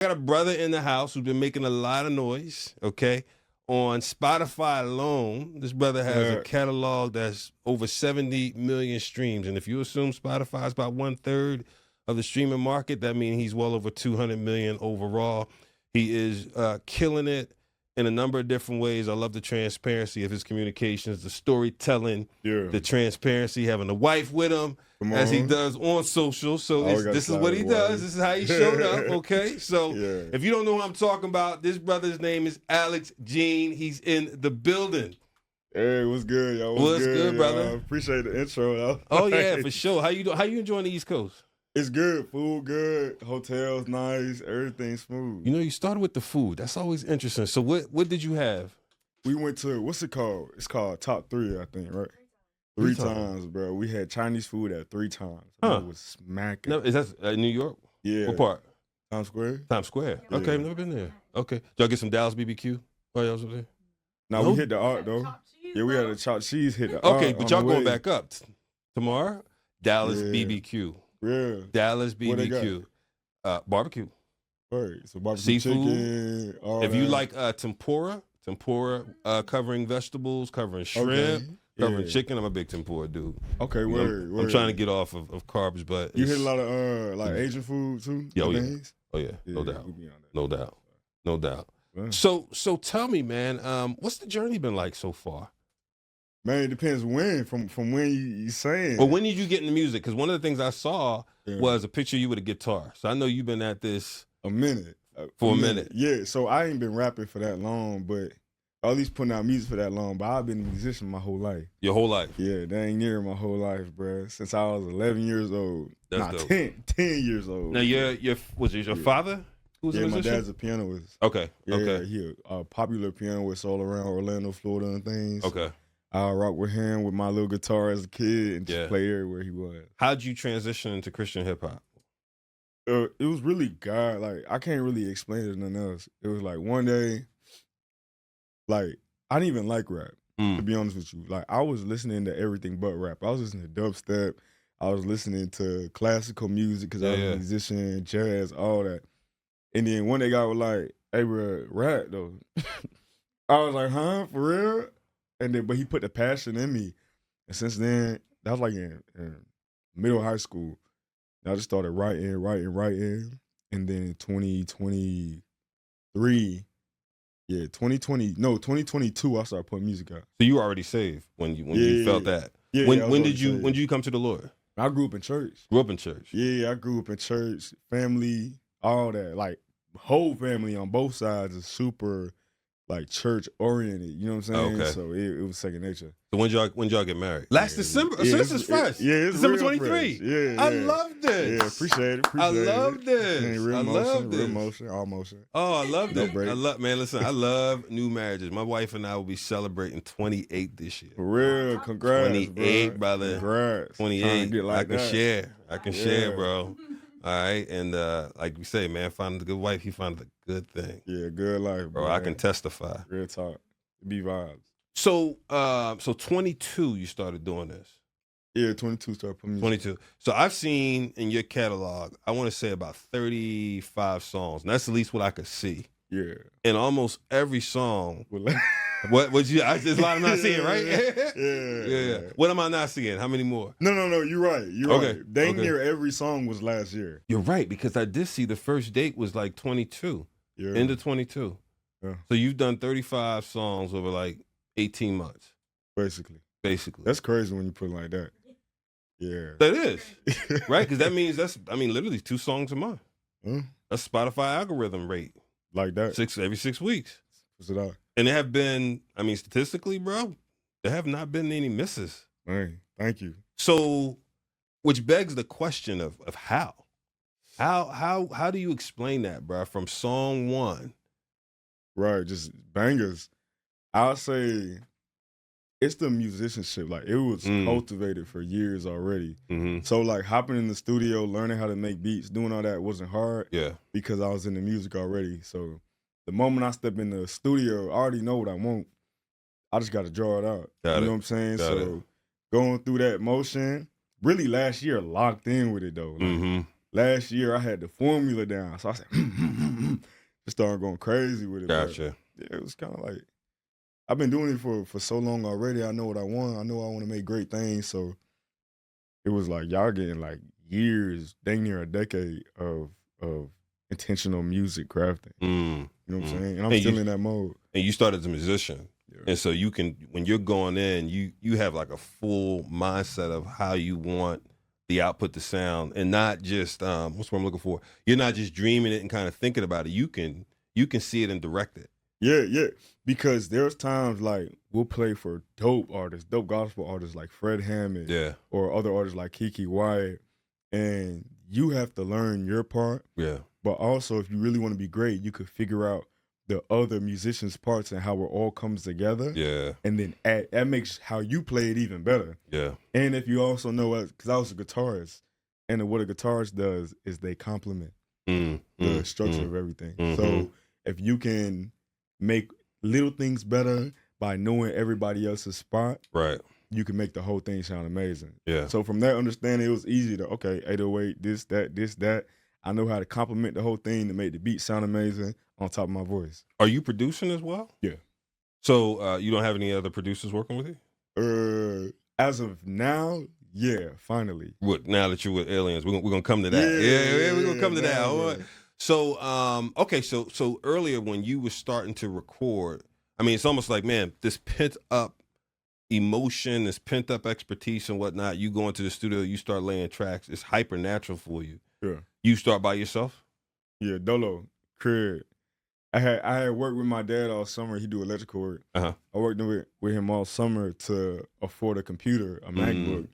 got a brother in the house who's been making a lot of noise, okay? On Spotify alone, this brother has a catalog that's over 70 million streams. And if you assume Spotify is about 1/3 of the streaming market, that means he's well over 200 million overall. He is killing it in a number of different ways. I love the transparency of his communications, the storytelling, the transparency, having a wife with him as he does on social. So this is what he does. This is how he showed up, okay? So if you don't know who I'm talking about, this brother's name is Alex Jean. He's in the building. Hey, what's good, y'all? What's good, brother? Appreciate the intro, though. Oh, yeah, for sure. How you doing? How you enjoying the East Coast? It's good. Food good. Hotels nice. Everything smooth. You know, you started with the food. That's always interesting. So what did you have? We went to, what's it called? It's called Top 3, I think, right? Three times, bro. We had Chinese food at 3 times. It was smacking. No, is that New York? Yeah. What part? Times Square. Times Square. Yeah. Okay, I've never been there. Okay. Did y'all get some Dallas BBQ? Oh, y'all was there? No, we hit the art, though. Yeah, we had a chopped cheese hit the art. Okay, but y'all going back up tomorrow? Dallas BBQ. Yeah. Dallas BBQ. Barbecue. Right. So barbecue seafood. Chicken. If you like tempura covering vegetables, covering shrimp, covering chicken, I'm a big tempura dude. Okay, word. I'm trying to get off of carbs, but you hit a lot of like Asian food too? Oh yeah. No doubt. No doubt. Yeah. So tell me, man, what's the journey been like so far? Man, it depends when. From when you saying. Well, when did you get into music? Because one of the things I saw was a picture of you with a guitar. So I know you've been at this a minute. For a minute. Yeah, so I ain't been rapping for that long, but or at least putting out music for that long, but I've been a musician my whole life. Your whole life? Yeah, dang near my whole life, bro. Since I was 11 years old. That's dope. 10 years old. Now, was it your father who was a musician? My dad's a pianist. Okay. He a popular pianist all around Orlando, Florida and things. Okay. I rock with him with my little guitar as a kid and just play everywhere he was. How'd you transition into Christian hip hop? It was really God. Like, I can't really explain it to nothing else. It was like one day, like, I didn't even like rap, to be honest with you. Like, I was listening to everything but rap. I was listening to dubstep. I was listening to classical music because I was a musician, jazz, all that. And then one day God was like, hey, bro, rap, though. I was like, huh? For real? And then, but he put the passion in me. And since then, that was like in middle high school. I just started writing. And then 2022, I started putting music out. So you were already saved when you felt that. Yeah. When did you come to the Lord? I grew up in church. Yeah, I grew up in church, family, all that. Like, whole family on both sides is super, like, church oriented. You know what I'm saying? Okay. So it was second nature. So when y'all get married? Last December. So this is fresh. It's December real 23. Fresh. Yeah. I love this. Yeah, appreciate it. I love this. Real motion, all motion. Oh, I love No that. break. Listen, I love new marriages. My wife and I will be celebrating 28 this year. For real, congrats, 28, brother. Congrats. 28. Like I can that. share. I can share, bro. All right, and like we say, man, finding a good wife, he found a good thing. Yeah, good life, bro. I can testify. Real talk. It be vibes. So 22, you started doing this. Yeah, 22 started putting music. 22. So I've seen in your catalog, I want to say about 35 songs. And that's at least what I could see. Yeah. And almost every song. What you? There's a lot I'm not seeing, right? Yeah. What am I not seeing? How many more? No. You're right. Right. Dang near every song was last year. You're right, because I did see the first date was like 22. Yeah. End of 22. Yeah. So you've done 35 songs over like 18 months. Basically. That's crazy when you put it like that. Yeah. That is. Right? Because that means literally 2 songs a month. That's Spotify algorithm rate. Like that. Every 6 weeks. What's it out? And there have been, statistically, bro, there have not been any misses. Man, thank you. So, which begs the question of how? How do you explain that, bro? From song 1. Right, just bangers. I'll say it's the musicianship. Like, it was cultivated for years already. Mm-hmm. So, like, hopping in the studio, learning how to make beats, doing all that wasn't hard. Yeah. Because I was in the music already. So, the moment I step in the studio, I already know what I want. I just got to draw it out. You know what I'm saying? So, going through that motion, really last year, locked in with it, though. Like, last year, I had the formula down. So, I said, started going crazy with it. Gotcha. But yeah, it was kind of like, I've been doing it for so long already. I know what I want. I know I want to make great things. So it was like y'all getting like years, dang near a decade of intentional music crafting. You know what I'm saying? And I'm still in that mode. And you started as a musician. Yeah. And so you can, when you're going in, you have like a full mindset of how you want the output to sound, and not just what's what I'm looking for. You're not just dreaming it and kind of thinking about it. You can see it and direct it. Yeah. Because there's times like we'll play for dope artists, dope gospel artists like Fred Hammond, or other artists like Kiki Wyatt, and you have to learn your part. Yeah. But also, if you really want to be great, you could figure out the other musicians' parts and how it all comes together. Yeah. And then that makes how you play it even better. Yeah. And if you also know, because I was a guitarist, and what a guitarist does is they complement the structure of everything. So if you can make little things better by knowing everybody else's spot, right, you can make the whole thing sound amazing. Yeah. So from that understanding, it was easy to, okay, 808, this, that. I know how to complement the whole thing to make the beat sound amazing on top of my voice. Are you producing as well? Yeah. So you don't have any other producers working with you? As of now, yeah, finally. What, now that you're with Aliens, we're gonna come to that. Yeah, we're gonna come to that. Right. So okay, so earlier when you were starting to record, I mean, it's almost like, man, this pent up emotion, this pent up expertise and whatnot. You go into the studio, you start laying tracks. It's hyper natural for you. Yeah. You start by yourself? Yeah, Dolo, crib. I had worked with my dad all summer. He do electrical work. I worked with him all summer to afford a computer, a MacBook.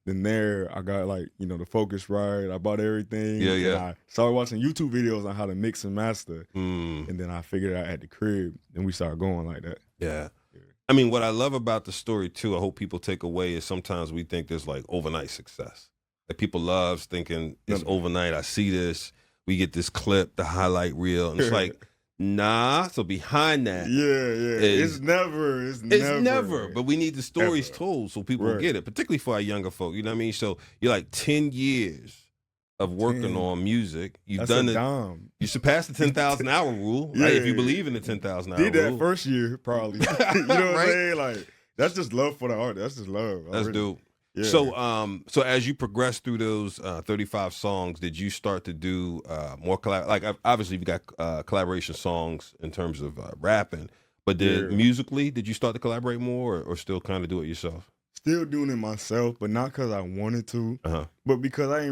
Then there, I got like, the focus right. I bought everything. Yeah. I started watching YouTube videos on how to mix and master. And then I figured it out at the crib, and we started going like that. Yeah. I mean, what I love about the story too, I hope people take away, is sometimes we think there's like overnight success. That people love thinking it's overnight. I see this, we get this clip, the highlight reel, and it's like, nah. So behind that, it's never. But we need the stories told so people get it, particularly for our younger folk. You know what I mean? So you're like 10 years of working on music. You've done it. You surpassed the 10,000 hour rule, right? If you believe in the 10,000 hour rule. Did that first year probably. You know what I'm saying? Like, that's just love for the art. That's just love. That's dope. Yeah. So as you progress through those 35 songs, did you start to do more obviously you got collaboration songs in terms of rapping, but musically, did you start to collaborate more or still kind of do it yourself? Still doing it myself, but not because I wanted to, but because I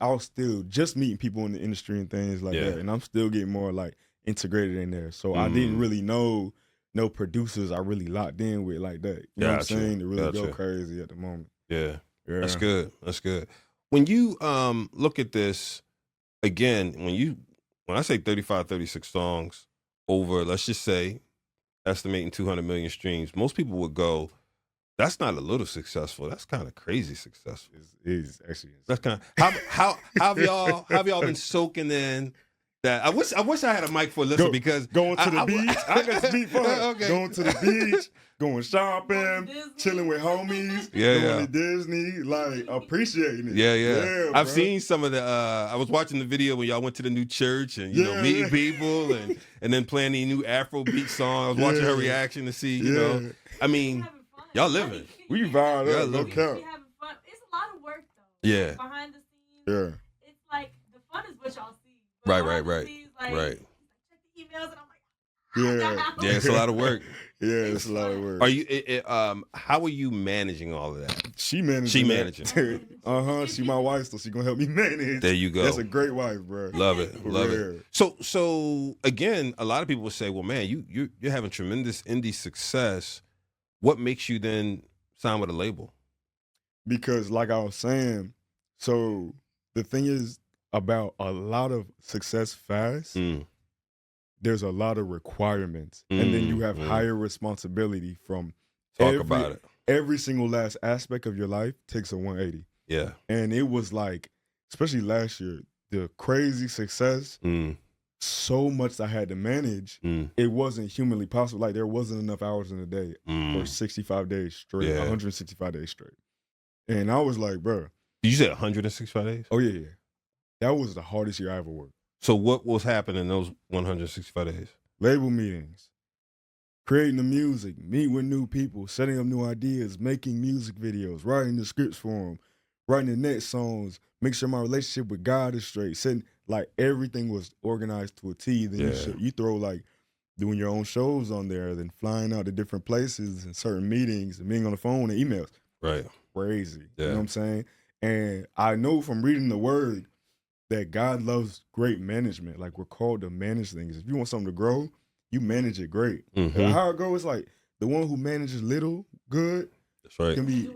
was still just meeting people in the industry and things like that, and I'm still getting more like integrated in there. So I didn't really know no producers I really locked in with like that. You know what I'm saying? To really go crazy at the moment. Yeah, that's good. That's good. When you look at this again, when I say 35, 36 songs over, let's just say, estimating 200 million streams, most people would go, that's not a little successful. That's kind of crazy successful. It is actually. That's kind of how have y'all been soaking in that? I wish I had a mic for a listen because going to the beach. I got to speak for her. Okay. Going to the beach, going shopping, chilling with homies, going to Disney, like appreciating it. Yeah, I've seen some of the. I was watching the video when y'all went to the new church and meeting people and then playing the new Afro beat song. I was watching her reaction to see, I mean, y'all living. We vibe up. No It's count. a lot of work though. Yeah. Behind the scenes. Yeah. It's like the fun is what y'all see. Right. Scenes, like, Right. Check the emails and I'm like, yeah, it's a lot of work. Yeah, it's a lot of work. Are you? How are you managing all of that? She managing. She my wife, so she gonna help me manage. There you go. That's a great wife, bro. Love it. Love it. So again, a lot of people will say, "Well, man, you're having tremendous indie success. What makes you then sign with a label?" Because, like I was saying, so the thing is about a lot of success fast. There's a lot of requirements, and then you have higher responsibility from every single last aspect of your life takes a 180. Yeah. And it was like, especially last year, the crazy success, so much I had to manage, it wasn't humanly possible. Like, there wasn't enough hours in a day for 65 days straight, 165 days straight. And I was like, bro. Did you say 165 days? Oh, yeah. That was the hardest year I ever worked. So what was happening in those 165 days? Label meetings, creating the music, meet with new people, setting up new ideas, making music videos, writing the scripts for them, writing the next songs, make sure my relationship with God is straight. Setting, like, everything was organized to a T. Then you throw, like, doing your own shows on there, then flying out to different places and certain meetings and being on the phone and emails. Right. Crazy. Yeah. You know what I'm saying? And I know from reading the word that God loves great management. Like, we're called to manage things. If you want something to grow, you manage it great. How it goes, like, the one who manages little good That's right. can be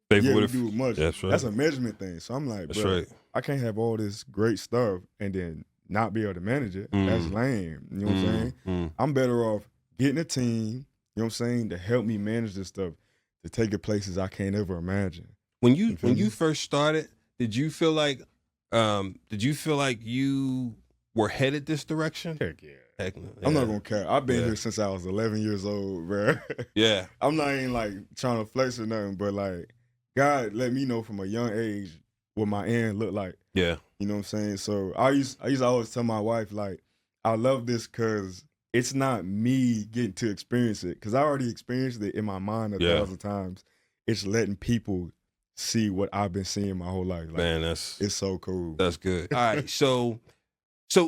faithful to do it much. That's right. That's a measurement thing. So I'm like, That's bro, right. I can't have all this great stuff and then not be able to manage it. That's lame. You know what I'm saying? I'm better off getting a team, you know what I'm saying, to help me manage this stuff, to take it places I can't ever imagine. When you first started, did you feel like you were headed this direction? Heck yeah. I'm not gonna care. I've been here since I was 11 years old, bro. Yeah. I'm not even like trying to flex or nothing, but like God let me know from a young age what my end looked like. Yeah. You know what I'm saying? So I used to always tell my wife, like, I love this because it's not me getting to experience it, because I already experienced it in my mind 1,000 times. It's letting people see what I've been seeing my whole life. Like, man, it's so cool. That's good. All right, so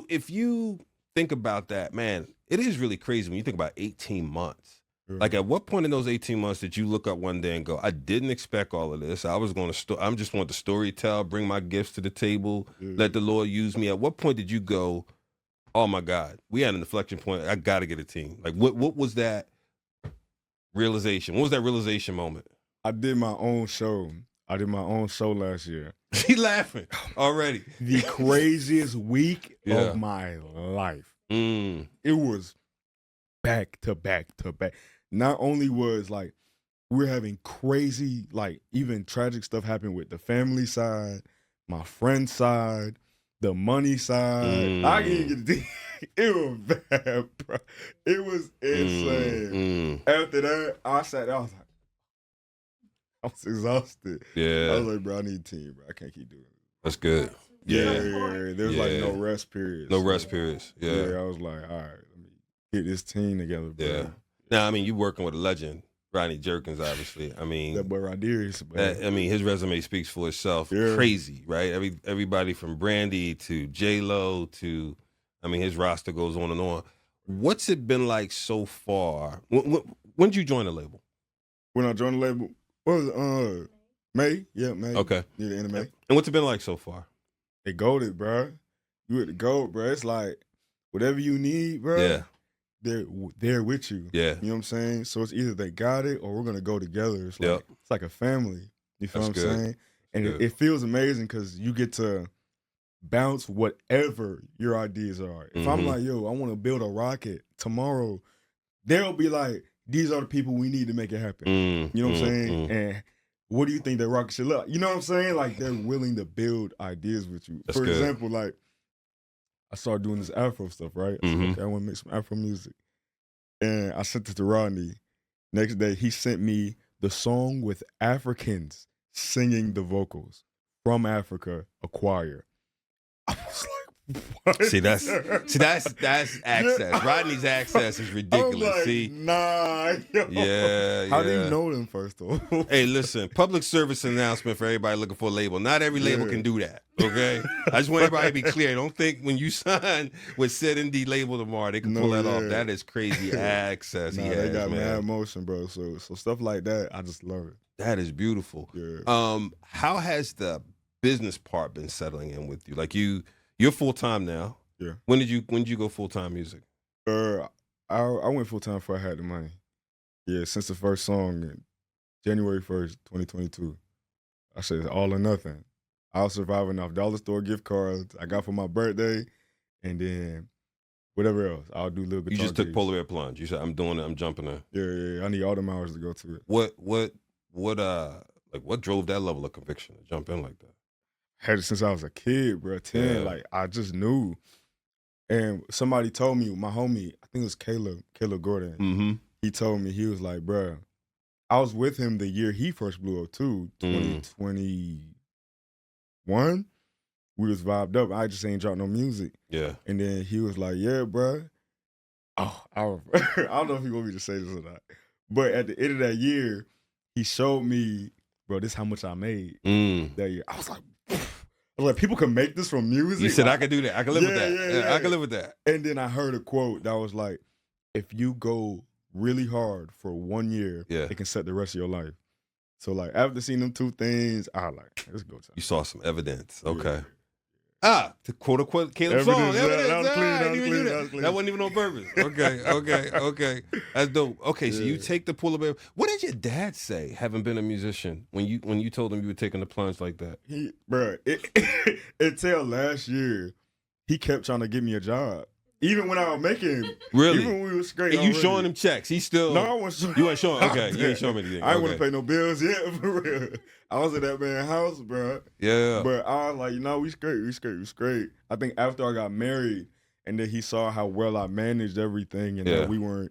if you think about that, man, it is really crazy when you think about 18 months. Like, at what point in those 18 months did you look up one day and go, I didn't expect all of this. I was going to I'm just want to story tell, bring my gifts to the table, let the Lord use me. At what point did you go, oh my God, we had an inflection point. I got to get a team. Like, what was that realization? What was that realization moment? I did my own show. Last year. He laughing already. The craziest week of my life. It was back to back to back. Not only was, like, we're having crazy, like, even tragic stuff happen with the family side, my friend side, the money side. I can't even get it was bad, bro. It was insane. After that, I sat there, I was like, I was exhausted. Yeah. I was like, bro, I need a team, bro. I can't keep doing it. That's good. Yeah. There's like no rest periods. No rest periods. Yeah. I was like, all right, let me get this team together, bro. Yeah. Now, I mean, you working with a legend, Rodney Jerkins, obviously. I mean, that boy Roderius, I mean, his resume speaks for itself. Yeah. Crazy, right? Everybody from Brandy to J-Lo to, I mean, his roster goes on and on. What's it been like so far? When did you join the label? When I joined the label, what was it? May? Yeah, May. Okay. Yeah, the end of May. And what's it been like so far? They goated, bro. You at the goat, bro. It's like, whatever you need, bro. Yeah. They're with you. Yeah. You know what I'm saying? So it's either they got it or we're gonna go together. It's like it's like a family. You feel what I'm saying? And it feels amazing because you get to bounce whatever your ideas are. If I'm like, yo, I want to build a rocket tomorrow, they'll be like, these are the people we need to make it happen. You know what I'm saying? And what do you think that rocket should look like? You know what I'm saying? Like, they're willing to build ideas with you. For example, like, I started doing this Afro stuff, right? I said, okay, I want to make some Afro music. And I sent it to Rodney. Next day, he sent me the song with Africans singing the vocals from Africa, a choir. I was like, what? See, that's access. Rodney's access is ridiculous. Like, see, nah, yo. Yeah. How do you know them, first of all? Hey, listen, public service announcement for everybody looking for a label. Not every label can do that, okay? I just want everybody to be clear. Don't think when you sign with Said Indie label tomorrow, they can pull that off. That is crazy access. Nah, they got mad motion, bro. So stuff like that, I just love it. That is beautiful. Yeah. How has the business part been settling in with you? Like, you're full-time now. Yeah. When did you go full-time music? I went full-time before I had the money. Yeah, since the first song, January 1st, 2022. I said all or nothing. I was surviving off dollar store gift cards I got for my birthday, and then whatever else. I'll do little guitar You just took gigs. polar bear plunge. You said, I'm doing it, I'm jumping in. Yeah. I need all them hours to go to it. What drove that level of conviction to jump in like that? Had it since I was a kid, bro. 10. Yeah. Like, I just knew. And somebody told me, my homie, I think it was Caleb Gordon. He told me, he was like, bro, I was with him the year he first blew up too, 2021. we was vibed up. I just ain't dropped no music. Yeah. And then he was like, yeah, bruh. Oh, I don't know if he want me to say this or not. But at the end of that year, he showed me, bro, this is how much I made that year. I was like, people can make this from music. You said like, I could do that. I can live with that. Yeah. I can live with that. And then I heard a quote that was like, if you go really hard for 1 year, it can set the rest of your life. So like after seeing them two things, I like, let's go time. You saw some evidence. Okay. Yeah. To quote unquote Caleb's song. Evidence. That was clean. That wasn't even on purpose. Okay. That's dope. Okay, so you take the pull of it. What did your dad say, having been a musician, when you told him you were taking the plunge like that? Until last year, he kept trying to get me a job. Even when I was making, really, even when we was straight. And you showing him checks? He still no, I wasn't. You ain't showing. Okay, you ain't showing me anything. I ain't want to pay no bills yet, for real. I was at that man's house, bro. Yeah. But I was like, we straight. I think after I got married, and then he saw how well I managed everything, and that we weren't,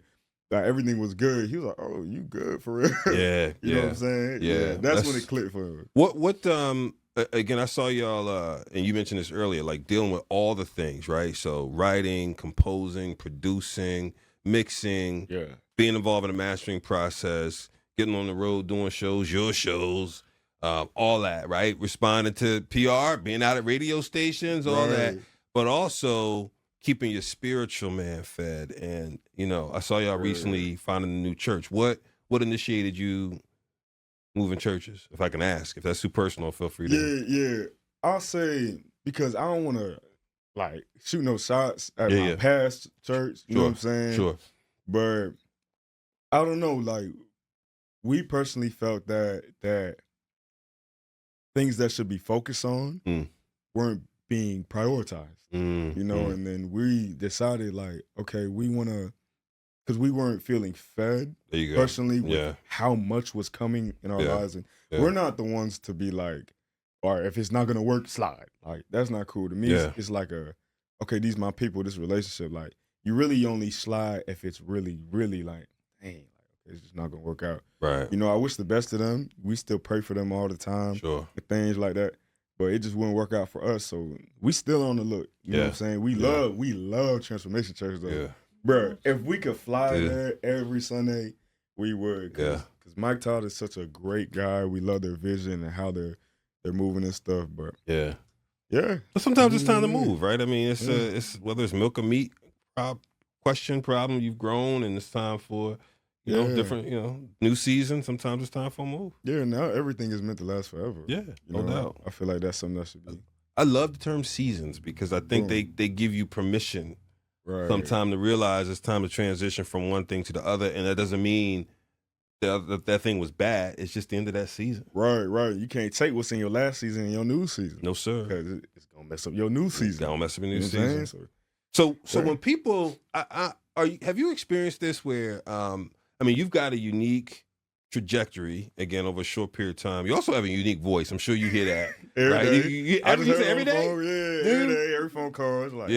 that everything was good. He was like, "Oh, you good for real?" Yeah. You know what I'm saying? Yeah. That's when it clicked for him. What again, I saw y'all, and you mentioned this earlier, like dealing with all the things, right? So writing, composing, producing, mixing, being involved in the mastering process, getting on the road, doing shows, your shows, all that, right? Responding to PR, being out at radio stations, all that, but also keeping your spiritual man fed. And, I saw y'all recently finding a new church. What initiated you moving churches, if I can ask? If that's too personal, feel free to. Yeah. I'll say, because I don't want to, shoot no shots at my past church. You know what I'm saying? Sure. But I don't know, we personally felt that things that should be focused on weren't being prioritized. And then we decided, okay, we want to, because we weren't feeling fed personally with how much was coming in our lives. And we're not the ones to be like, all right, if it's not going to work, slide. That's not cool. To me, it's like okay, these my people, this relationship. You really only slide if it's really, really dang, it's just not going to work out. Right. I wish the best of them. We still pray for them all the time. Sure. And things like that. But it just wouldn't work out for us. So we still on the look. You know what I'm saying? We love Transformation Church, though. Yeah. Bro, if we could fly there every Sunday, we would. Because Mike Todd is such a great guy. We love their vision and how they're moving and stuff. But yeah. But sometimes it's time to move, right? I mean, it's whether it's milk or meat problem, you've grown, and it's time for different, new season. Sometimes it's time for a move. Yeah, now everything is meant to last forever. Yeah, no doubt. I feel like that's something that should be. I love the term seasons because I think they give you permission sometime to realize it's time to transition from one thing to the other, and that doesn't mean that thing was bad. It's just the end of that season. Right. You can't take what's in your last season in your new season. No, sir. Because it's gonna mess up your new season. It's gonna mess up your new season. So when people, have you experienced this where, you've got a unique trajectory, again, over a short period of time. You also have a unique voice. I'm sure you hear that. Every day. You I just every day? Phone, every day, every phone call. It's like,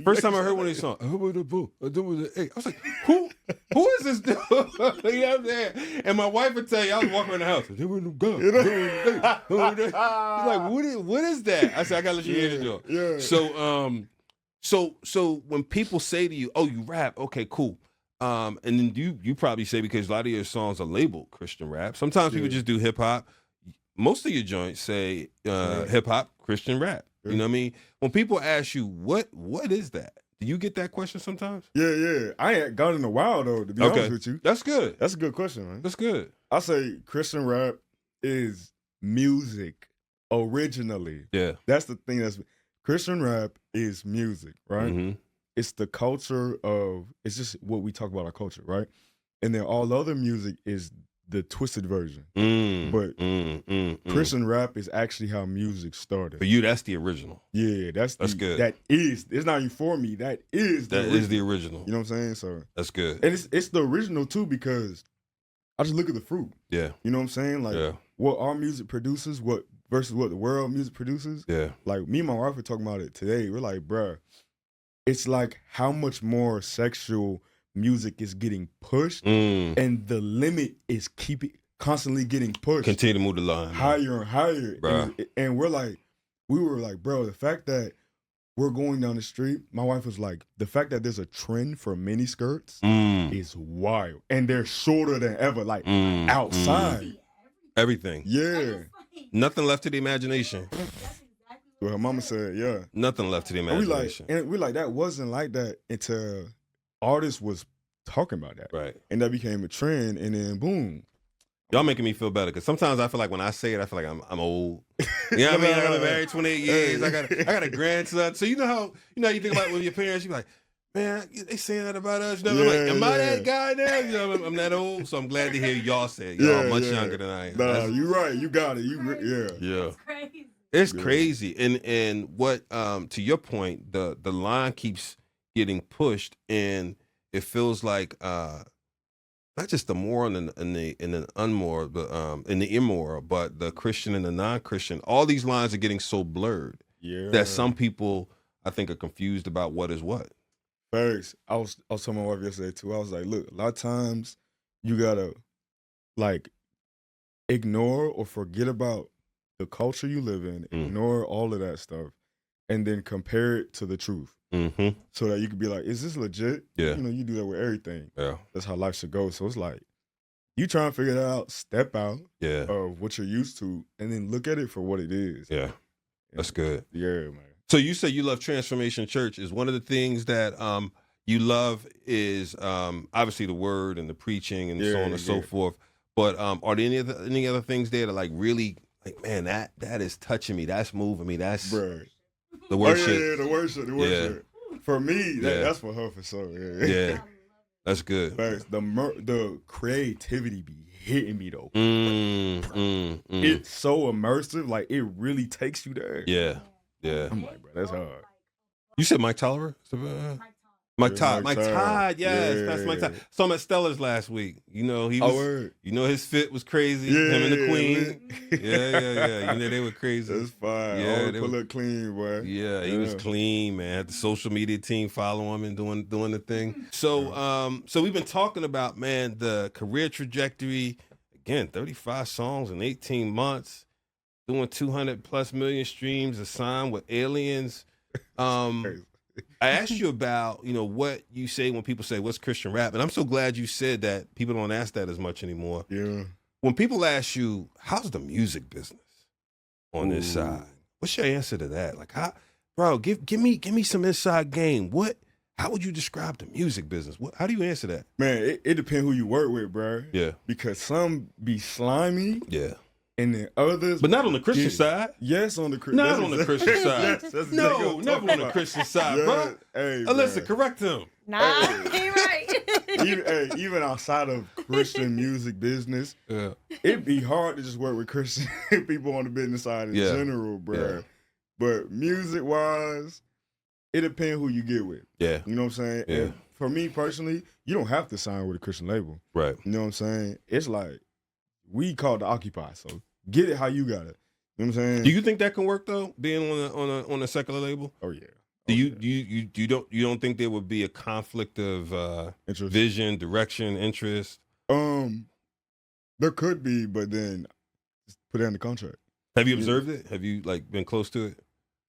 First time I heard one of these songs, I was like, who is this dude? You know what I'm saying? And my wife would tell you, I was walking around the house. He's like, what is that? I said, I gotta let you hear this, joke. Yeah. So when people say to you, oh, you rap, okay, cool. And then you probably say, because a lot of your songs are labeled Christian rap. Sometimes people just do hip hop. Most of your joints say hip hop, Christian rap. You know what I mean? When people ask you, what is that? Do you get that question sometimes? Yeah. I ain't got in a while though, to be honest with you. That's good. That's a good question, man. That's good. I say Christian rap is music originally. Yeah. That's the thing. Christian rap is music, right? Mm-hmm. It's the culture it's just what we talk about our culture, right? And then all other music is the twisted version. But Christian rap is actually how music started. For you, that's the original. Yeah, that's good. It's not even for me. That is the original. You know what I'm saying? So that's good. And it's the original too, because I just look at the fruit. Yeah. You know what I'm saying? What our music produces, versus what the world music produces. Yeah. Like me and my wife were talking about it today. We're like, bruh, it's like how much more sexual music is getting pushed, and the limit is constantly getting pushed. Continue to move the line. Higher and higher. And we're like, we were like, bro, the fact that we're going down the street, my wife was like, the fact that there's a trend for mini skirts is wild. And they're shorter than ever, like outside. Everything. Yeah. Nothing left to the imagination. Well, her mama said, yeah. Nothing left to the And imagination. we like, that wasn't like that until artists was talking about that. Right. And that became a trend, and then boom. Y'all making me feel better because sometimes I feel like when I say it, I feel like I'm old. You know what I mean? I've been married 28 years. I got a grandson. So you know how you think about when your parents, you be like, man, they saying that about us. You know, I'm like, am I that guy now? You know, I'm that old. So I'm glad to hear y'all say it. Y'all much younger than I am. Nah, you right. You got it. Yeah. It's crazy. It's crazy. And what to your point, the line keeps getting pushed, and it feels like not just the moral and the unmoral, but in the immoral, but the Christian and the non-Christian. All these lines are getting so blurred that some people, I think, are confused about what is what. Thanks. I was telling my wife yesterday too. I was like, look, a lot of times you gotta like ignore or forget about the culture you live in, ignore all of that stuff, and then compare it to the truth. So that you could be like, is this legit? Yeah. You know, you do that with everything. Yeah. That's how life should go. So it's like, you try and figure that out, step out of what you're used to, and then look at it for what it is. Yeah. That's good. Yeah, man. So you say you love Transformation Church. Is one of the things that you love is obviously the word and the preaching and so on and so forth. But are there any other things there that like really like, man, that is touching me, that's moving me, that's Bruh. the worship. The worship. For me, that's for her for sure. Yeah. That's good. Thanks. The creativity be hitting me though. It's so immersive, like it really takes you there. Yeah. I'm like, bro, that's hard. You said Mike Tolliver? Mike Todd. Yes, that's Mike Todd. Saw him at Stella's last week. You know, he was. You know, his fit was crazy. Him and the Queen. Yeah. You know, they were crazy. That's fine. Yeah, they look clean, boy. Yeah, he was clean, man. Had the social media team follow him and doing the thing. So, so we've been talking about, man, the career trajectory. Again, 35 songs in 18 months, doing 200+ million streams, assigned with Aliens. I asked you about, what you say when people say, what's Christian rap? And I'm so glad you said that. People don't ask that as much anymore. Yeah. When people ask you, how's the music business on this side? What's your answer to that? Like, bro, give me some inside game. How would you describe the music business? How do you answer that? Man, it depends who you work with, bro. Yeah. Because some be slimy. Yeah. And then others, but not on the Christian side. Yes, on the Christian. Not on the Christian side. No, never on the about. Christian side, bro. Hey, Alyssa, correct him. Nah, he right. Even outside of Christian music business, it'd be hard to just work with Christian people on the business side in general, bro. Yeah. But music wise, it depends who you get with. Yeah, you know what I'm saying. Yeah. And for me personally, you don't have to sign with a Christian label, right? You know what I'm saying. It's like, we call it the Occupy, so get it how you got it. You know what I'm saying? Do you think that can work though, being on a secular label? Oh yeah. Do you don't think there would be a conflict of vision, direction, interest? There could be, but then just put it in the contract. Have you observed it? Have you been close to it?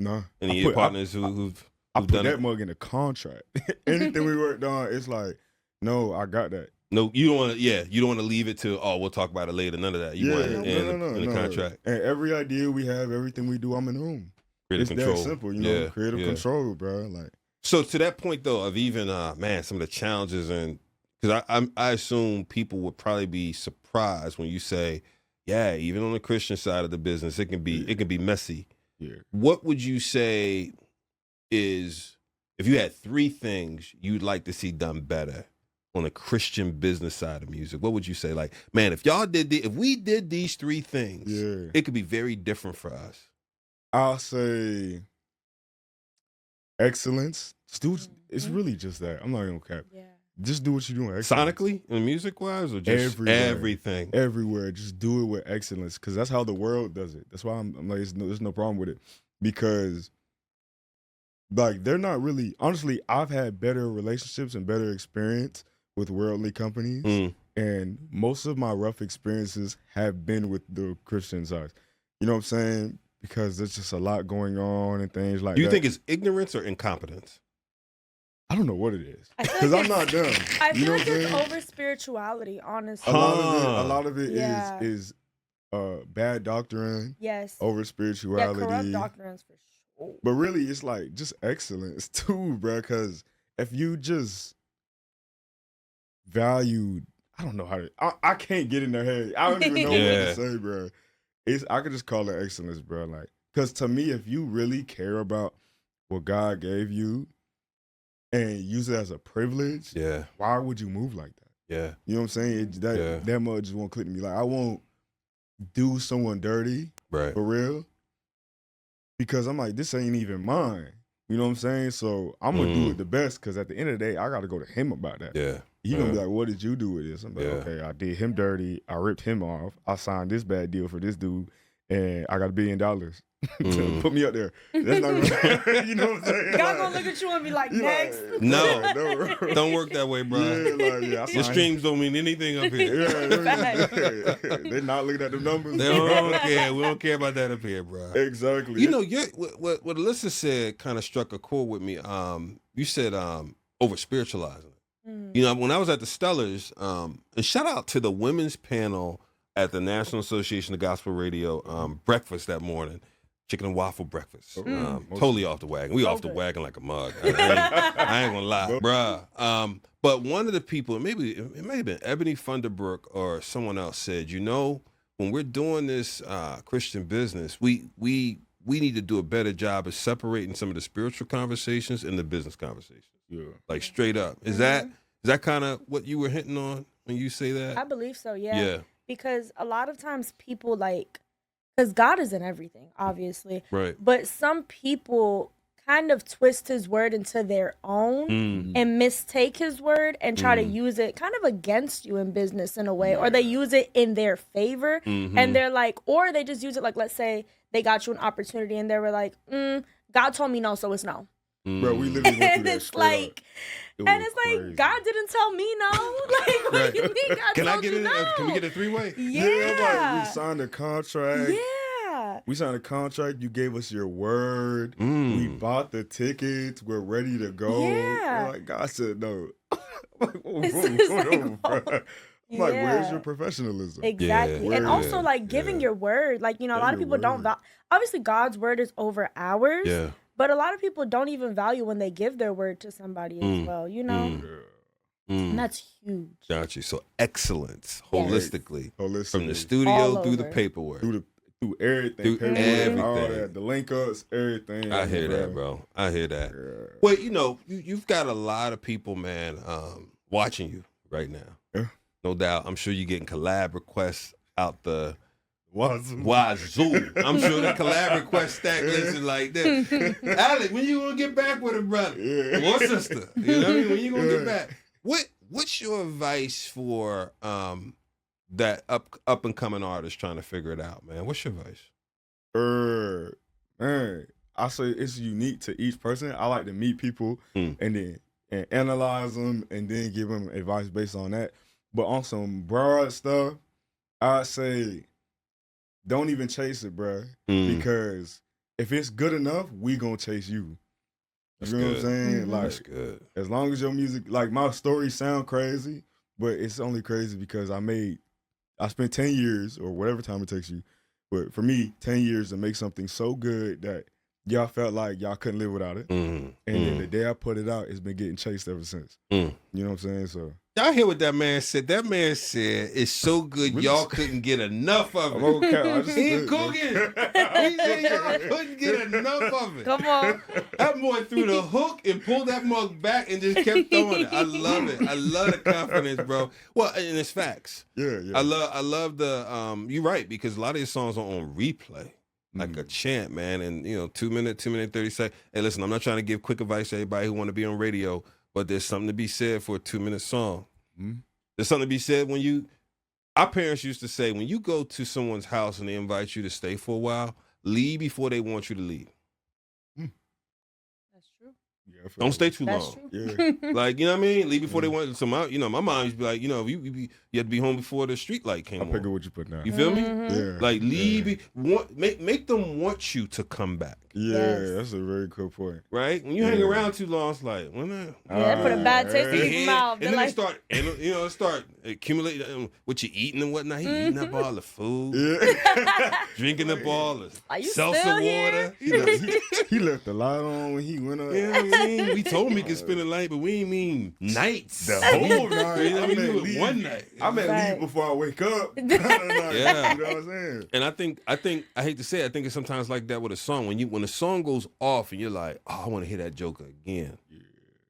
No. Any of your partners who've put done that it? mug in the contract. Anything we worked on, it's like, no, I got that. No, you don't want to. Yeah, you don't want to leave it to. Oh, we'll talk about it later. None of that. You want it in the contract. And every idea we have, everything we do, I'm in the room. Creative control. That simple, creative control, bro. Like, so to that point though, of even some of the challenges, and because I assume people would probably be surprised when you say, yeah, even on the Christian side of the business, it can be messy. Yeah. What would you say is, if you had 3 things you'd like to see done better on the Christian business side of music, what would you say? Like, man, if we did these 3 things, it could be very different for us. I'll say excellence. It's really just that. I'm not gonna cap. Yeah. Just do what you're doing. Excellence. Sonically and music wise, or just everything? Everywhere. Just do it with excellence, because that's how the world does it. That's why I'm like, there's no problem with it, because like, they're not really, honestly, I've had better relationships and better experience with worldly companies, and most of my rough experiences have been with the Christian side. You know what I'm saying? because there's just a lot going on and things like that. Do you think it's ignorance or incompetence? I don't know what it is I feel because like I'm not dumb. I You feel know like what I'm it's saying? over spirituality, A honestly. lot of it Yeah. is bad doctrine, Yes. over Yeah, spirituality. corrupt doctrines for sure. But really, it's like just excellence too, bro. Because if you just valued, I don't know how to. I can't get in their head. I don't even know what Yeah. to say, bro. I could just call it excellence, bro. Like, because to me, if you really care about what God gave you and use it as a privilege, Yeah. why would you move like that? Yeah. You know what I'm saying? That much just won't click to me. Like, I won't do someone dirty Right. for real because I'm like, this ain't even mine. You know what I'm saying? So I'm gonna do it the best because at the end of the day, I got to go to him about that. Yeah. He gonna be like, "What did you do with this?" I'm like, Yeah. "Okay, I did him dirty. I ripped him off. I signed this bad deal for this dude, and I got $1 billion to put me up there." That's not gonna, you know what I'm saying? God gonna look at you and be like, next. No. Don't work that way, bro. Yeah, Your streams don't mean anything up here. They're not looking at the numbers. They don't care. We don't care about that up here, bro. Exactly. You know, what Alyssa said kind of struck a chord with me. You said over spiritualizing. You know, when I was at the Stellars, and shout out to the women's panel at the National Association of Gospel Radio breakfast that morning, chicken and waffle breakfast. Totally off the wagon. We off the wagon like a mug. I ain't gonna lie, bruh. But one of the people, maybe it may have been Ebony Funderbrook or someone else, said, you know, when we're doing this Christian business, we need to do a better job of separating some of the spiritual conversations and the business conversations. Yeah. Like straight up. Is that kind of what you were hitting on when you say that? I believe so, yeah. Yeah. Because a lot of times people because God is in everything, obviously. Right. But some people kind of twist his word into their own and mistake his word and try to use it kind of against you in business in a way, or they use it in their favor. And they're like, or they just use it like, let's say they got you an opportunity and they were like, God told me no, so it's no. Bro, we literally went through And that it's straight like, up. and it's like, God didn't tell me no. Like, what do you mean God Can I told get you it? no? Can we get a three-way? Yeah. Like, we signed a contract. Yeah. We signed a contract. You gave us your word. We bought the tickets. We're ready to go. Yeah. We're like, God said no. I'm like, what's It's going on, bro? I'm like, where's Yeah. your professionalism? Exactly. Yeah. And also, Yeah. like, giving your word. Like, you know, a lot of your people don't word. obviously, God's word is over ours. Yeah. But a lot of people don't even value when they give their word to somebody as well, you know? And that's huge. Got you. So excellence, Yes. holistically, from the Holistically. studio All through the over. paperwork. Through everything. Through paperwork, all everything. that, the link ups, everything. I hear that, bro. I hear that. Yeah. Well, you know, you've got a lot of people, man, watching you right now. Yeah. No doubt. I'm sure you're getting collab requests out the Wazoo. I'm sure the collab request stack list is like that. Alec, when you gonna get back with a brother or sister? You know what I mean? When you gonna get back? What's your advice for that up and coming artist trying to figure it out, man? What's your advice? Man, I say it's unique to each person. I like to meet people and analyze them and then give them advice based on that. But on some broad stuff, I'd say don't even chase it, bro. Because if it's good enough, we gonna chase you. That's You know good. what I'm saying? Like, That's good. as long as your music, like my stories sound crazy, but it's only crazy because I spent 10 years or whatever time it takes you. But for me, 10 years to make something so good that y'all felt like y'all couldn't live without it. And then the day I put it out, it's been getting chased ever since. You know what I'm saying? So Y'all hear what that man said? That man said it's so good y'all couldn't get enough of it. I'm okay. He ain't cooking. He said y'all couldn't get enough of it. Come on. That boy threw the hook and pulled that mug back and just kept throwing it. I love it. I love the confidence, bro. Well, and it's facts. Yeah. I love the you're right, because a lot of your songs are on replay. Like a chant, man, and 2 minute 30 seconds. Hey, listen, I'm not trying to give quick advice to everybody who want to be on radio, but there's something to be said for a 2-minute song. There's something to be said when our parents used to say, when you go to someone's house and they invite you to stay for a while, leave before they want you to leave. That's true. Yeah, I feel Don't like stay too That's long. true. Yeah. Like, you know what I mean? Leave before they went. So my mom used to be like, you had to be home before the street light came I pick up on. what you put down. You feel me? Yeah. Like leave Yeah. make them want you to come back. Yeah, Yes. that's a very good point. Right? When you hang Yeah. around too long, it's like, when Yeah, put a bad taste in yeah. people's mouth. and They're then like, start accumulating what you eating and whatnot. He eating up all the food, Yeah. drinking up all the Are you seltzer still water. here? He left the light on when he went up. You know what I mean? We told him he could spend the night, but we ain't mean nights. The whole night. You know what I mean? meant We do it leave. one night. I meant Right. leave before I wake up. Yeah. You know what I'm saying? And I think I hate to say it, I think it's sometimes like that with a song. When a song goes off and you're like, oh, I want to hear that joker again. Yeah.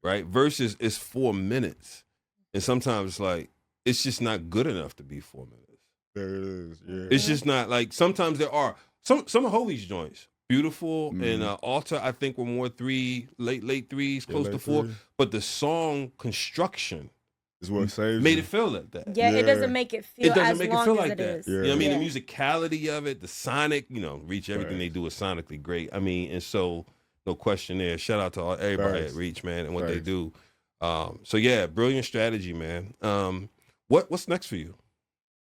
Right? Versus it's 4 minutes. And sometimes it's like, it's just not good enough to be 4 minutes. There it is. Yeah. It's just not like sometimes there are some of Hovey's joints. Beautiful and Altar, I think were more late threes, close to 4. But the song construction is what saves made you. it feel like that. yeah, Yeah. it doesn't make it feel It doesn't as make it long feel as like it that. is. Yeah. You know what I mean? Yeah. The musicality of it, the sonic, Reach, everything they do is sonically great. I mean, and so no question there. Shout out to everybody Facts. at Reach, man, and what they Facts. do. So yeah, brilliant strategy, man. What's next for you?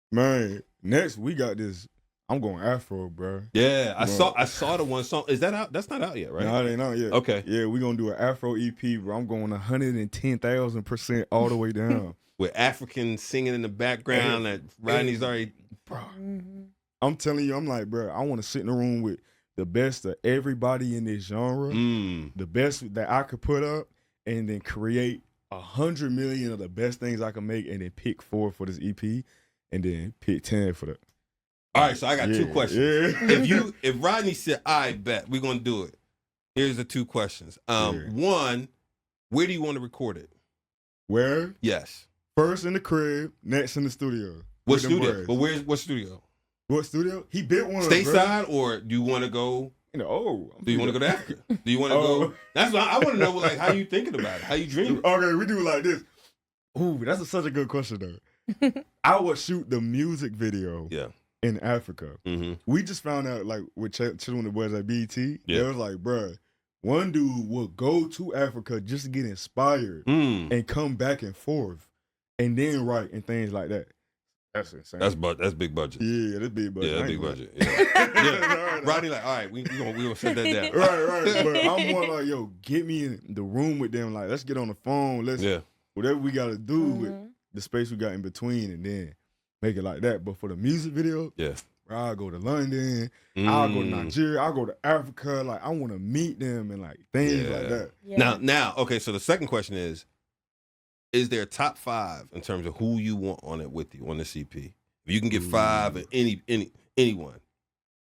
Man, next we got this. I'm going Afro, bro. Yeah, I Bro. saw the one song. Is that out? That's not out yet, right? No, it ain't out yet. Okay. Yeah, we gonna do an Afro EP, bro. I'm going 110,000% all the way down. With Africans singing in the background that Rodney's already. Bro, Mm-hmm. I'm telling you, I'm like, bro, I want to sit in a room with the best of everybody in this genre, the best that I could put up, and then create 100 million of the best things I can make, and then pick 4 for this EP, and then pick 10 for the. All right, so I got 2 questions. Yeah. If Rodney said, I bet we're gonna do it. Here's the 2 questions. One, where do you want to record it? Where? Yes. First in the crib, next in the studio. What With them studio? boys. But what studio? What studio? He built one. Bro. Stateside, or do you want to go? Do you want to go to Africa? Do you want to go? That's what I want to know. Like, how you thinking about it? How you dreaming? Okay, we do it like this. Ooh, that's such a good question though. I would shoot the music video. Yeah. In Africa. Mm-hmm. We just found out, like, with Children with the Boys at BET, Yeah. they was like, bruh, one dude will go to Africa just to get inspired and come back and forth and then write and things like that. That's insane. That's big budget. Yeah, that's big budget. Yeah, that's big budget. Yeah. Yeah. Rodney like, all right, we gonna set that down. Right. But I'm more like, yo, get me in the room with them. Like, let's get on the phone. Let's whatever we gotta do with the space we got in between, and then make it like that. But for the music video, I'll go to London, I'll go to Nigeria, I'll go to Africa. Like, I want to meet them and like things like that. Yeah. Now, okay. So the second question is there a top 5 in terms of who you want on it with you on the CP? If you can get 5 of anyone.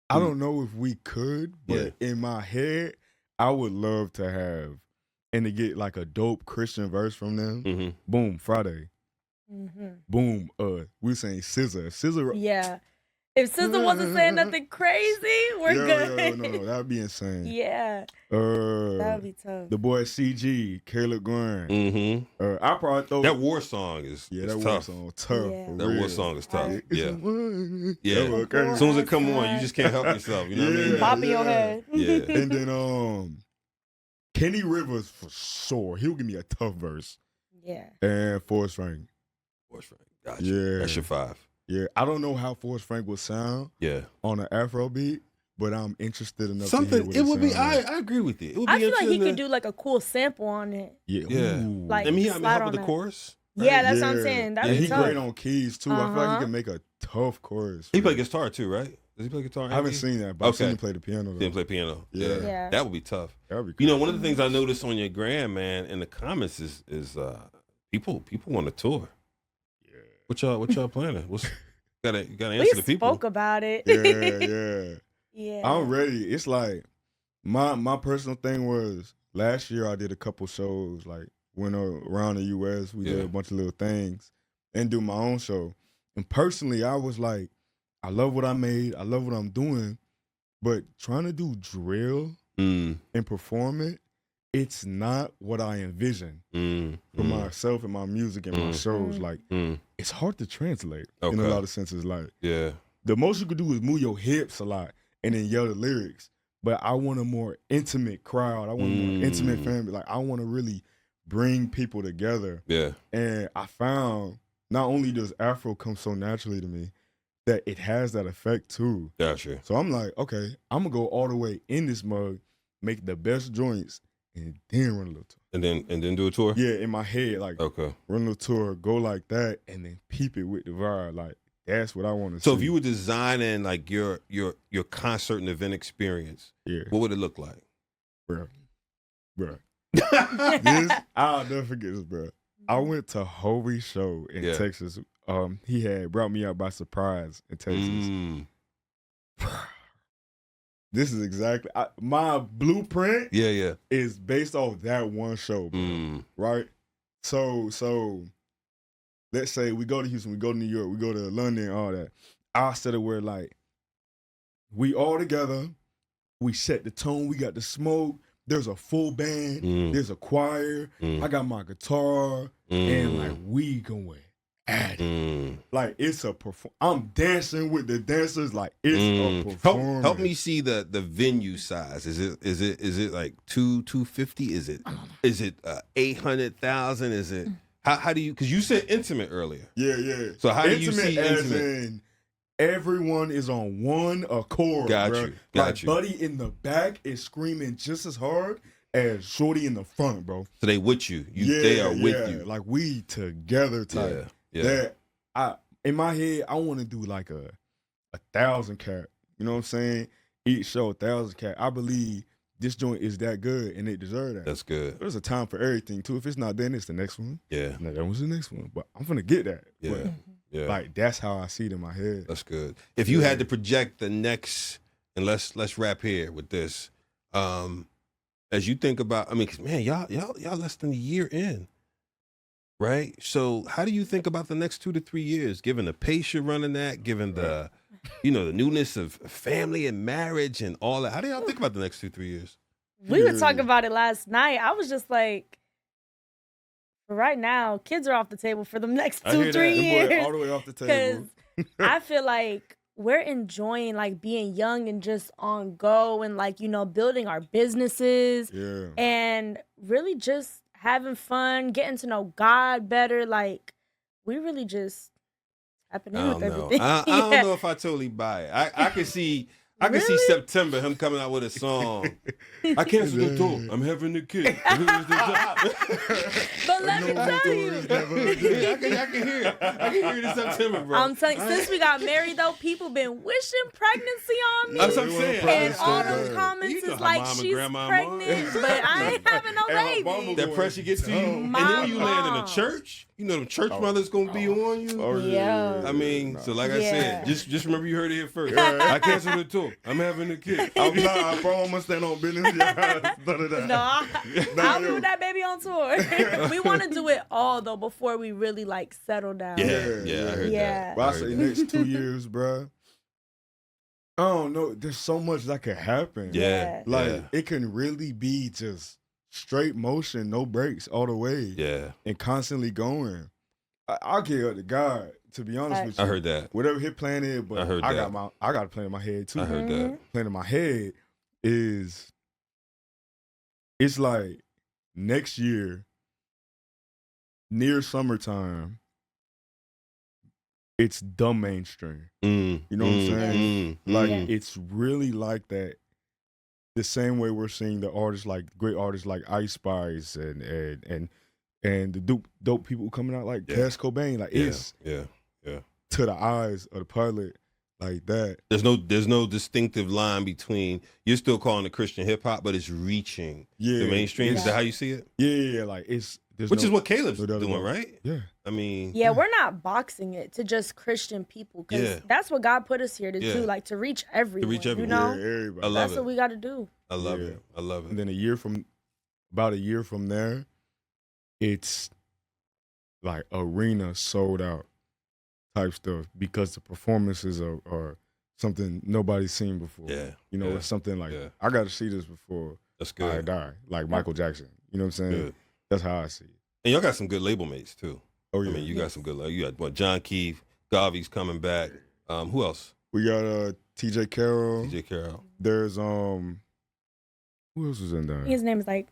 I don't know if we could, but in my head, I would love to have and to get like a dope Christian verse from them. Mm-hmm. Boom, Friday. Boom, we saying SZA. Yeah. If SZA wasn't saying nothing crazy, we're good. No, that'd be insane. Yeah. That would be tough. The boy CG, Caleb Grind. Mm-hmm. I probably throw that war song is that tough. war song tough. Yeah. That war song is tough. Yeah. Okay. As soon as it come on, you just can't help yourself. You know what I mean? Pop in your head. Yeah. And then Kenny Rivers for sure. He'll give me a tough verse. Yeah. And Forrest Frank. Gotcha. Yeah. That's your 5. Yeah. I don't know how Forrest Frank would sound on an Afro beat, but I'm interested enough to hear what it would be. sound like. I agree with you. It would I be feel like he interesting could do like a cool sample on it. Yeah. Yeah. Like, I mean, he slide help on with the that. chorus. Yeah, that's what I'm saying. That'd and be he tough. great on keys too. I feel like he can make a tough chorus. He play guitar too, right? Does he play guitar? I haven't seen that, but I've seen him play the piano. Though. Didn't play piano. Yeah. That would be tough. That would be cool. You know, one of the things I noticed on your gram, man, in the comments is people want to tour. Yeah. What y'all planning? Gotta answer the people. We spoke about it. Yeah. Yeah. I'm ready. It's like my personal thing was last year I did a couple shows, like went around the US. We did a bunch of little things and do my own show. And personally, I was like, I love what I made. I love what I'm doing. But trying to do drill and perform it, it's not what I envision for myself and my music and my shows. Like, it's hard to translate in a lot of senses. Like, the most you could do is move your hips a lot and then yell the lyrics. but I want a more intimate crowd. I want a more intimate family. Like I want to really bring people together. Yeah. And I found not only does Afro come so naturally to me, that it has that effect too. Gotcha. So I'm like, okay, I'm gonna go all the way in this mug, make the best joints, and then run a little tour. And then do a tour? Yeah, in my head, like okay. Run a little tour, go like that, and then peep it with the vibe. Like that's what I want to see. So if you were designing like your concert and event experience, what would it look like? Bro. I'll never forget this, bro. I went to Hovey's show in Texas. He had brought me out by surprise in Texas. This is exactly my blueprint. Is based off that one show, bro, right? So let's say we go to Houston, we go to New York, we go to London, all that. I said it where like we all together, we set the tone, we got the smoke. There's a full band, there's a choir. I got my guitar, and like we going at it. Like it's a I'm dancing with the dancers. Like it's a performance. Help me see the venue size. Is it like 250? Is it 800,000? Is it how do you? Because you said intimate earlier. Yeah. So how do you see as intimate? In, everyone is on one accord. Got you. Buddy in the back is screaming just as hard as Shorty in the front, bro. So they with you. They are with you. Like we together type. Yeah. That in my head, I want to do like a 1,000 cap. You know what I'm saying? Each show 1,000 cap. I believe this joint is that good and it deserves that. That's good. There's a time for everything too. If it's not then, it's the next one. Yeah. No, that was the next one. But I'm gonna get that. Yeah. But, yeah. Like that's how I see it in my head. That's good. If you had to project the next, and let's wrap here with this. As you think about, I mean, 'cause man, y'all less than a year in, right? So how do you think about the next 2 to 3 years, given the pace you're running at, given the, the newness of family and marriage and all that? How do y'all think about the next 2, 3 years? We were talking about it last night. I was just like, right now, kids are off the table for the next 2, 3 years. All the way off the table. Because I feel like we're enjoying like being young and just on go and like, building our businesses and really just having fun, getting to know God better. Like we really just tapping in with everything. I don't know if I totally buy it. I can see September, him coming out with a song. I canceled the tour. I'm having a kid. But let me tell you. I can hear it. I can hear it in September, bro. I'm telling you, since we got married, though, people been wishing pregnancy on me. That's what I'm saying. And all those comments is like, she's pregnant, but I ain't having no baby. That pressure gets to you. And then when you land in a church, them church mothers going to be on you. Yeah. I mean, so like I said, just remember you heard it here first. I canceled the tour. I'm having a kid. I promise stand on business. None of that. I'll move that baby on tour. We want to do it all, though, before we really, like, settle down. Yeah, I heard that. Well, I say next 2 years, bro. I don't know. There's so much that could happen. Yeah. It can really be just straight motion, no breaks all the way. Yeah. And constantly going. I'll get up to God, to be honest with you. I heard that. Whatever his plan is, but I got a plan in my head too. I heard that. Plan in my head is it's like next year, near summertime, it's dumb mainstream. You know what I'm saying? It's really like that. The same way we're seeing the artists, like great artists like Ice Spice and the dope people coming out like Cass Cobain. Like it's to the eyes of the public like that. There's no distinctive line between, you're still calling it Christian hip hop, but it's reaching the mainstream. Is that how you see it? Yeah. Like which is what Caleb's doing, right? Yeah. I mean, we're not boxing it to just Christian people because that's what God put us here to do, like to reach everyone. Everybody. That's what we got to do. I love it. I love it. And then about a year from there, it's like arena sold out type stuff because the performances are something nobody's seen before. Yeah. It's something like I got to see this before I die, like Michael Jackson. You know what I'm saying? Good. That's how I see it. And y'all got some good label mates too. Oh yeah. I mean, you got some good. You got John Keefe, Gavi's coming back. Who else? We got TJ Carroll. TJ Carroll. There's Who else was in there? His name is like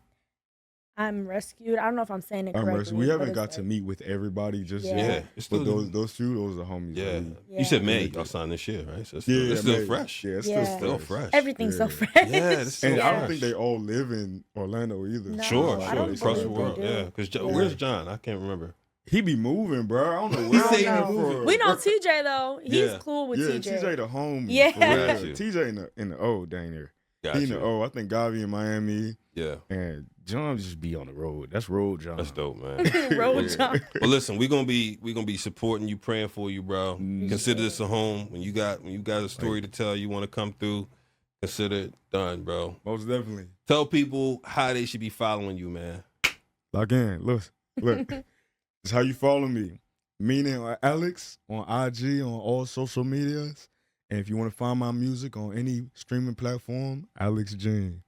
I'm Rescued. I don't know if I'm saying it correctly. We haven't got to meet with everybody just Yeah. yet. It's But still, those two, those are homies. yeah. Yeah. You said May, y'all signed this year, right? So it's Yeah, still May. fresh. Yeah, it's Yeah. Still fresh. Everything's so Yeah. fresh. Yeah, it's still And I don't fresh. think they all live in Orlando either. No. Sure, I sure. don't Across the believe they world, do. yeah. Because Yeah. where's John? I can't remember. He be moving, bro. I don't know He where say he I'm be moving. We know TJ though. He's Yeah. cool with Yeah, TJ. TJ the homie. Yeah. for Got real. you. TJ in the O, dang near. Got He in you. the O. I think Gavi in Miami. Yeah, And John just be on the road. That's road John. that's dope, man. Road Yeah. John. Well, listen, we're gonna be supporting you, praying for you, bro. Consider this a home. When you got a story to tell, you want to come through. Consider it done, bro. Most definitely. Tell people how they should be following you, man. Log in. Look. This is how you follow me. Meaning Alex on IG, on all social medias. And if you want to find my music on any streaming platform, Alex Jean.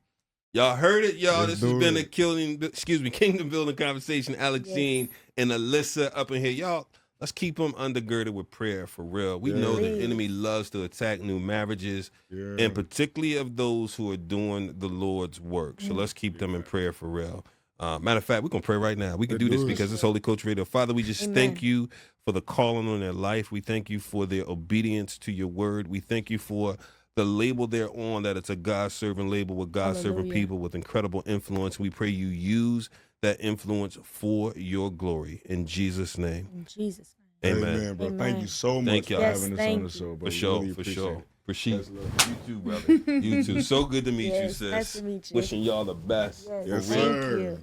Y'all heard it, y'all. Let's This has do been it. a kingdom building conversation. Alex Yes. Jean and Alyssa up in here. Y'all, let's keep them undergirded with prayer for real. We know the Please. enemy loves to attack new marriages, Yeah. and particularly of those who are doing the Lord's work. So let's keep them in prayer for real. Matter of fact, we're going to pray right now. We can do Let's this do it. because it's Holy Coach Radio. Father, we just Amen. thank you for the calling on their life. We thank you for their obedience to your word. We thank you for the label they're on, that it's a God-serving label with God-serving Hallelujah. people with incredible influence. We pray you use that influence for your glory. In Jesus' name, In Jesus' name. amen. Bro. Amen. Thank you so much Thank for y'all. having us Yes, on the thank show, bro. For sure, Really for appreciate sure. it. Appreciate That's love. you too, brother. You too. So good to meet you, Yes, sis. nice to meet you. Wishing y'all the best. Yes, Yes, thank sir. you.